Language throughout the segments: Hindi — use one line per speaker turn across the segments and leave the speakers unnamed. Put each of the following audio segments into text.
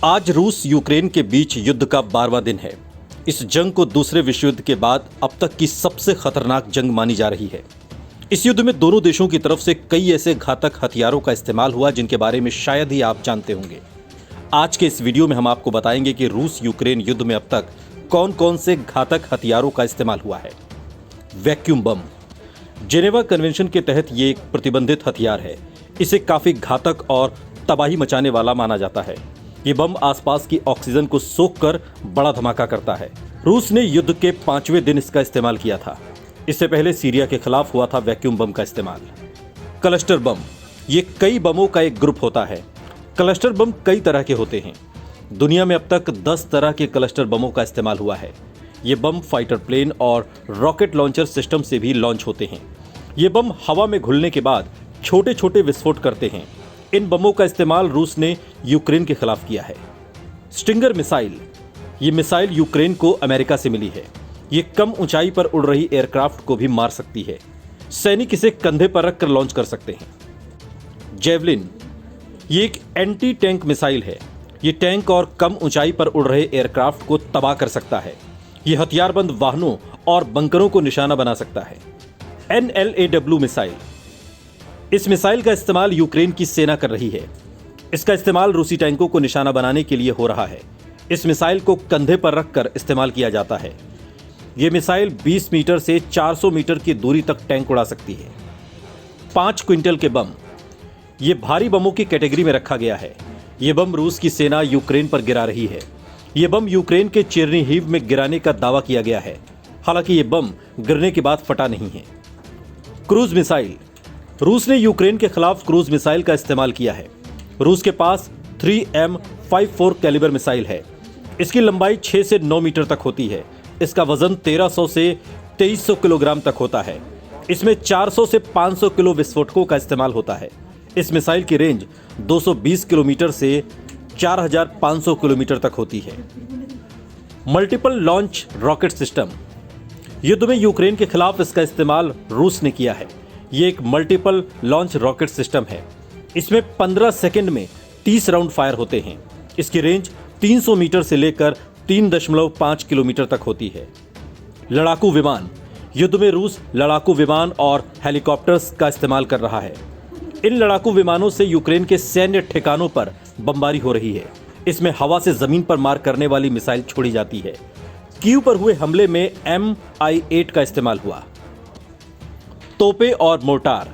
आज रूस यूक्रेन के बीच युद्ध का 12वां दिन है। इस जंग को दूसरे विश्व युद्ध के बाद अब तक की सबसे खतरनाक जंग मानी जा रही है। इस युद्ध में दोनों देशों की तरफ से कई ऐसे घातक हथियारों का इस्तेमाल हुआ जिनके बारे में शायद ही आप जानते होंगे। आज के इस वीडियो में हम आपको बताएंगे कि रूस यूक्रेन युद्ध में अब तक कौन कौन से घातक हथियारों का इस्तेमाल हुआ है। वैक्यूम बम जेनेवा कन्वेंशन के तहत ये एक प्रतिबंधित हथियार है। इसे काफी घातक और तबाही मचाने वाला माना जाता है। ये बम आसपास की ऑक्सीजन को सोखकर बड़ा धमाका करता है। रूस ने युद्ध के 5वें दिन इसका इस्तेमाल किया था। इससे पहले सीरिया के खिलाफ हुआ था वैक्यूम बम का इस्तेमाल। क्लस्टर बम ये कई बमों का एक ग्रुप होता है। क्लस्टर बम कई तरह के होते हैं। दुनिया में अब तक 10 तरह के क्लस्टर बमों का इस्तेमाल हुआ है। ये बम फाइटर प्लेन और रॉकेट लॉन्चर सिस्टम से भी लॉन्च होते हैं। ये बम हवा में घुलने के बाद छोटे छोटे विस्फोट करते हैं। इन बमों का इस्तेमाल रूस ने यूक्रेन के खिलाफ किया है। स्टिंगर मिसाइल ये मिसाइल यूक्रेन को अमेरिका से मिली है। ये कम ऊंचाई पर उड़ रही एयरक्राफ्ट को भी मार सकती है। सैनिक इसे कंधे पर रखकर लॉन्च कर सकते हैं। जेवलिन ये एक एंटी टैंक मिसाइल है। ये टैंक और कम ऊंचाई पर उड़ रहे एयरक्राफ्ट को तबाह कर सकता है। ये हथियारबंद वाहनों और बंकरों को निशाना बना सकता है। NLAW मिसाइल इस मिसाइल का इस्तेमाल यूक्रेन की सेना कर रही है। इसका इस्तेमाल रूसी टैंकों को निशाना बनाने के लिए हो रहा है। इस मिसाइल को कंधे पर रखकर इस्तेमाल किया जाता है। यह मिसाइल 20 मीटर से 400 मीटर की दूरी तक टैंक उड़ा सकती है। 5 क्विंटल के बम ये भारी बमों की कैटेगरी में रखा गया है। यह बम रूस की सेना यूक्रेन पर गिरा रही है। यह बम यूक्रेन के चेरनीहिव में गिराने का दावा किया गया है। हालांकि यह बम गिरने के बाद फटा नहीं है। क्रूज मिसाइल रूस ने यूक्रेन के खिलाफ क्रूज मिसाइल का इस्तेमाल किया है। रूस के पास 3M54 कैलिबर मिसाइल है। इसकी लंबाई 6 से 9 मीटर तक होती है। इसका वजन 1300 से 2300 किलोग्राम तक होता है। इसमें 400 से 500 किलो विस्फोटकों का इस्तेमाल होता है। इस मिसाइल की रेंज 220 किलोमीटर से 4500 किलोमीटर तक होती है। मल्टीपल लॉन्च रॉकेट सिस्टम युद्ध में यूक्रेन के खिलाफ इसका इस्तेमाल रूस ने किया है। ये एक मल्टीपल लॉन्च रॉकेट सिस्टम है। इसमें 15 सेकंड में 30 राउंड फायर होते हैं। इसकी रेंज 300 मीटर से लेकर 3.5 किलोमीटर तक होती है। लड़ाकू विमान युद्ध में रूस लड़ाकू विमान और हेलीकॉप्टर्स का इस्तेमाल कर रहा है। इन लड़ाकू विमानों से यूक्रेन के सैन्य ठिकानों पर बमबारी हो रही है। इसमें हवा से जमीन पर मार करने वाली मिसाइल छोड़ी जाती है। कीव पर हुए हमले में Mi-8 का इस्तेमाल हुआ। तोपे और मोर्टार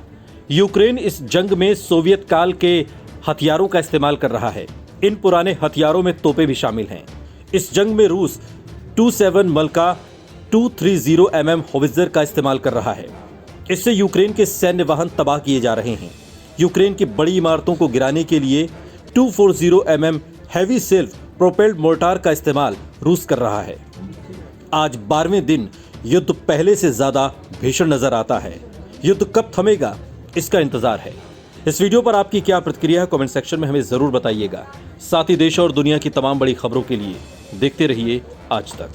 यूक्रेन इस जंग में सोवियत काल के हथियारों का इस्तेमाल कर रहा है। इन पुराने हथियारों में तोपे भी शामिल हैं। इस जंग में रूस 27 मल्का 230 mm होवित्जर का इस्तेमाल कर रहा है। इससे यूक्रेन के सैन्य वाहन तबाह किए जा रहे हैं। यूक्रेन की बड़ी इमारतों को गिराने के लिए 240 mm heavy self propelled mortar का इस्तेमाल रूस कर रहा है। आज 12वें दिन युद्ध पहले से ज्यादा भीषण नजर आता है। युद्ध कब थमेगा इसका इंतजार है। इस वीडियो पर आपकी क्या प्रतिक्रिया है कमेंट सेक्शन में हमें जरूर बताइएगा। साथ ही देश और दुनिया की तमाम बड़ी खबरों के लिए देखते रहिए आज तक।